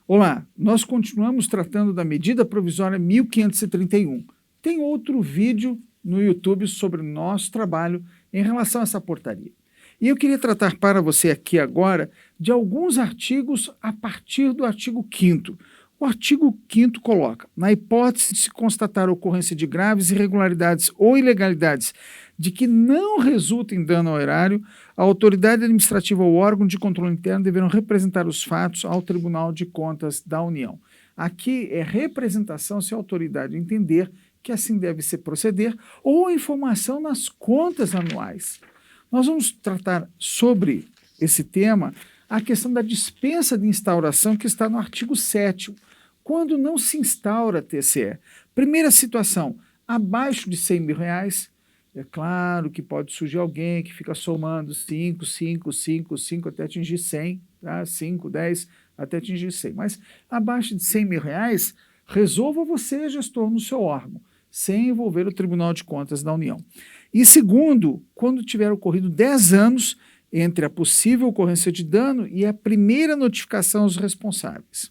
Olá, nós continuamos tratando da medida provisória 1531. Tem outro vídeo no YouTube sobre o nosso trabalho em relação a essa portaria. E eu queria tratar para você aqui agora de alguns artigos a partir do artigo 5º. O artigo 5º coloca: na hipótese de se constatar a ocorrência de graves irregularidades ou ilegalidades de que não resulta em dano ao erário, a autoridade administrativa ou órgão de controle interno deverão representar os fatos ao Tribunal de Contas da União. Aqui é representação se a autoridade entender que assim deve se proceder, ou informação nas contas anuais. Nós vamos tratar sobre esse tema a questão da dispensa de instauração que está no artigo 7º. Quando não se instaura TCE? Primeira situação, abaixo de R$100.000, é claro que pode surgir alguém que fica somando 5, 5, 5, 5 até atingir 100, tá? 5, 10 até atingir 100. Mas abaixo de R$100.000, resolva você, gestor, no seu órgão, sem envolver o Tribunal de Contas da União. E segundo, quando tiver ocorrido 10 anos entre a possível ocorrência de dano e a primeira notificação aos responsáveis.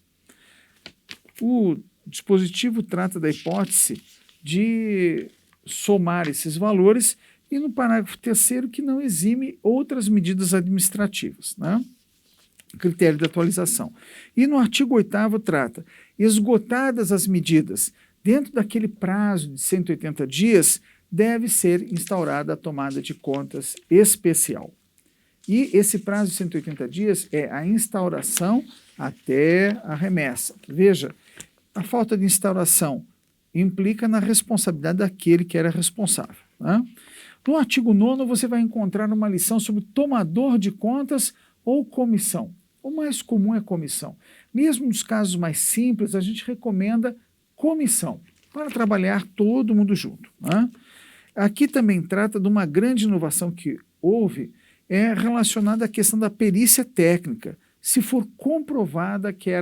O dispositivo trata da hipótese de somar esses valores e no parágrafo 3º que não exime outras medidas administrativas, né? Critério de atualização. E no artigo 8º trata, esgotadas as medidas, dentro daquele prazo de 180 dias, deve ser instaurada a tomada de contas especial. E esse prazo de 180 dias é a instauração até a remessa. Veja, a falta de instauração implica na responsabilidade daquele que era responsável, né? No artigo 9º você vai encontrar uma lição sobre tomador de contas ou comissão. O mais comum é comissão. Mesmo nos casos mais simples, a gente recomenda comissão, para trabalhar todo mundo junto, né? Aqui também trata de uma grande inovação que houve, relacionada à questão da perícia técnica. Se for comprovada que é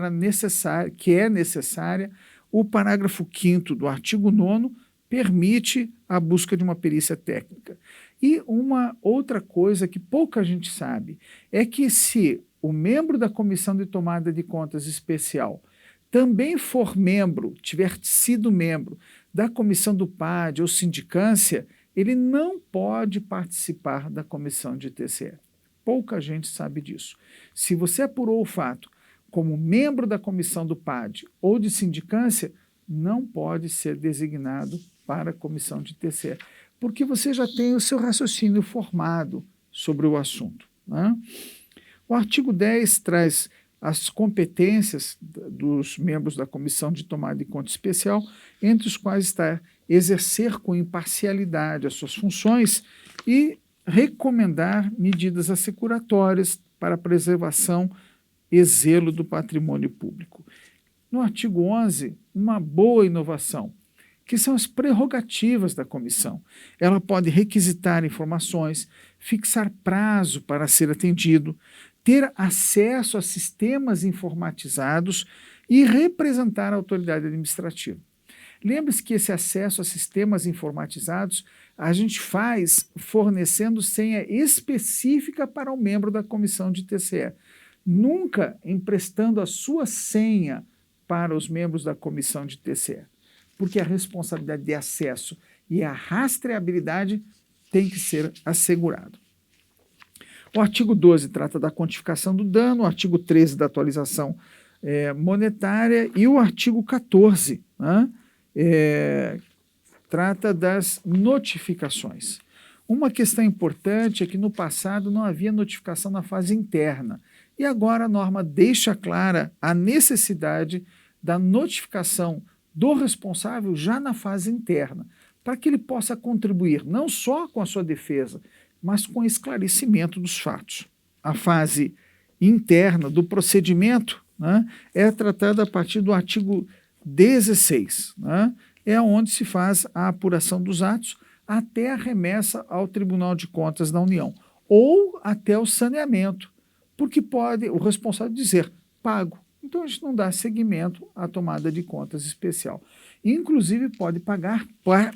necessária, o parágrafo 5º do artigo 9º permite a busca de uma perícia técnica. E uma outra coisa que pouca gente sabe é que se o membro da Comissão de Tomada de Contas Especial também for membro, tiver sido membro da comissão do PAD ou sindicância, ele não pode participar da comissão de TCE. Pouca gente sabe disso. Se você apurou o fato como membro da comissão do PAD ou de sindicância, não pode ser designado para a comissão de TCE, porque você já tem o seu raciocínio formado sobre o assunto, né? O artigo 10 traz as competências dos membros da Comissão de Tomada de Conta Especial, entre os quais está exercer com imparcialidade as suas funções e recomendar medidas assecuratórias para a preservação e zelo do patrimônio público. No artigo 11, uma boa inovação, que são as prerrogativas da comissão. Ela pode requisitar informações, fixar prazo para ser atendido, ter acesso a sistemas informatizados e representar a autoridade administrativa. Lembre-se que esse acesso a sistemas informatizados a gente faz fornecendo senha específica para o membro da comissão de TCE, nunca emprestando a sua senha para os membros da comissão de TCE, porque a responsabilidade de acesso e a rastreabilidade tem que ser assegurado. O artigo 12 trata da quantificação do dano, o artigo 13 da atualização monetária e o artigo 14, né, trata das notificações. Uma questão importante é que no passado não havia notificação na fase interna e agora a norma deixa clara a necessidade da notificação do responsável já na fase interna, para que ele possa contribuir não só com a sua defesa, mas com esclarecimento dos fatos. A fase interna do procedimento, né, é tratada a partir do artigo 16, né, é onde se faz a apuração dos atos até a remessa ao Tribunal de Contas da União, ou até o saneamento, porque pode o responsável dizer pago. Então a gente não dá seguimento à tomada de contas especial. Inclusive pode pagar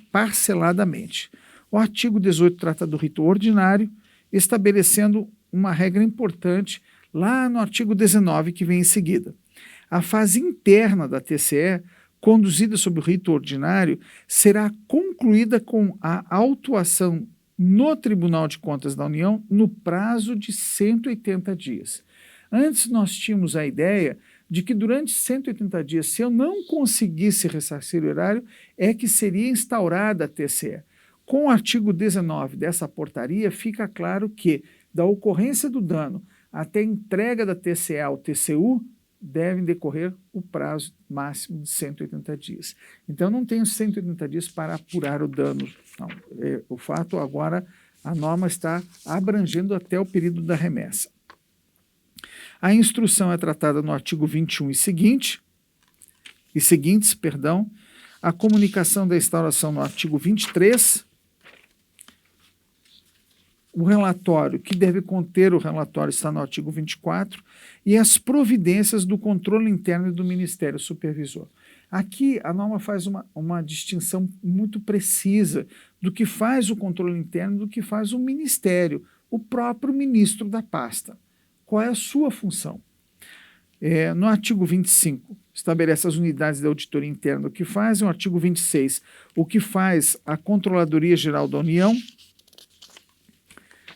parceladamente. O artigo 18 trata do rito ordinário, estabelecendo uma regra importante lá no artigo 19, que vem em seguida. A fase interna da TCE, conduzida sob o rito ordinário, será concluída com a autuação no Tribunal de Contas da União no prazo de 180 dias. Antes nós tínhamos a ideia de que durante 180 dias, se eu não conseguisse ressarcir o erário, é que seria instaurada a TCE. Com o artigo 19 dessa portaria, fica claro que, da ocorrência do dano até a entrega da TCE ao TCU, devem decorrer o prazo máximo de 180 dias. Então, não tenho 180 dias para apurar o dano. Não, o fato agora, a norma está abrangendo até o período da remessa. A instrução é tratada no artigo 21 e seguintes, a comunicação da instauração no artigo 23, o relatório, que deve conter o relatório, está no artigo 24, e as providências do controle interno e do Ministério Supervisor. Aqui a norma faz uma distinção muito precisa do que faz o controle interno e do que faz o Ministério, o próprio ministro da pasta. Qual é a sua função? No artigo 25, estabelece as unidades da auditoria interna, o que faz. No artigo 26, o que faz a Controladoria Geral da União.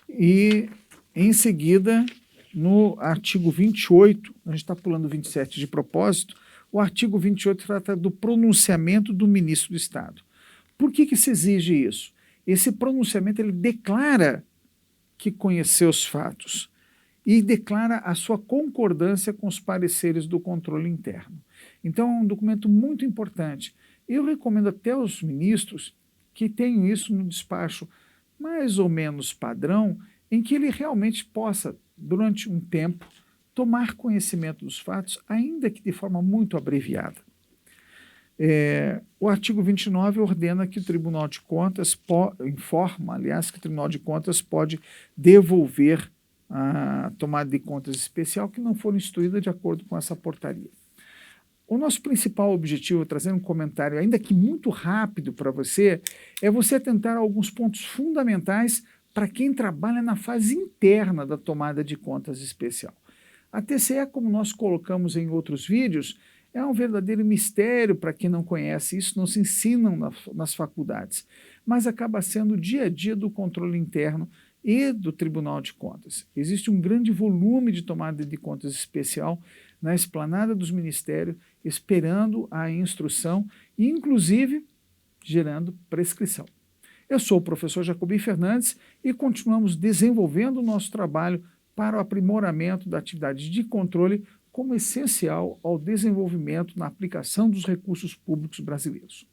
E, em seguida, no artigo 28, a gente está pulando o 27 de propósito, o artigo 28 trata do pronunciamento do ministro do Estado. Por que se exige isso? Esse pronunciamento ele declara que conheceu os fatos e declara a sua concordância com os pareceres do controle interno. Então, é um documento muito importante. Eu recomendo até aos ministros que tenham isso no despacho mais ou menos padrão, em que ele realmente possa, durante um tempo, tomar conhecimento dos fatos, ainda que de forma muito abreviada. O artigo 29 ordena que o Tribunal de Contas, informa, aliás, que o Tribunal de Contas pode devolver a tomada de contas especial que não for instruída de acordo com essa portaria. O nosso principal objetivo, trazendo um comentário, ainda que muito rápido para você, é você atentar a alguns pontos fundamentais para quem trabalha na fase interna da tomada de contas especial. A TCE, como nós colocamos em outros vídeos, é um verdadeiro mistério para quem não conhece isso, não se ensinam nas faculdades, mas acaba sendo o dia a dia do controle interno e do Tribunal de Contas. Existe um grande volume de tomada de contas especial na esplanada dos ministérios, esperando a instrução e, inclusive, gerando prescrição. Eu sou o professor Jacobi Fernandes e continuamos desenvolvendo o nosso trabalho para o aprimoramento da atividade de controle como essencial ao desenvolvimento na aplicação dos recursos públicos brasileiros.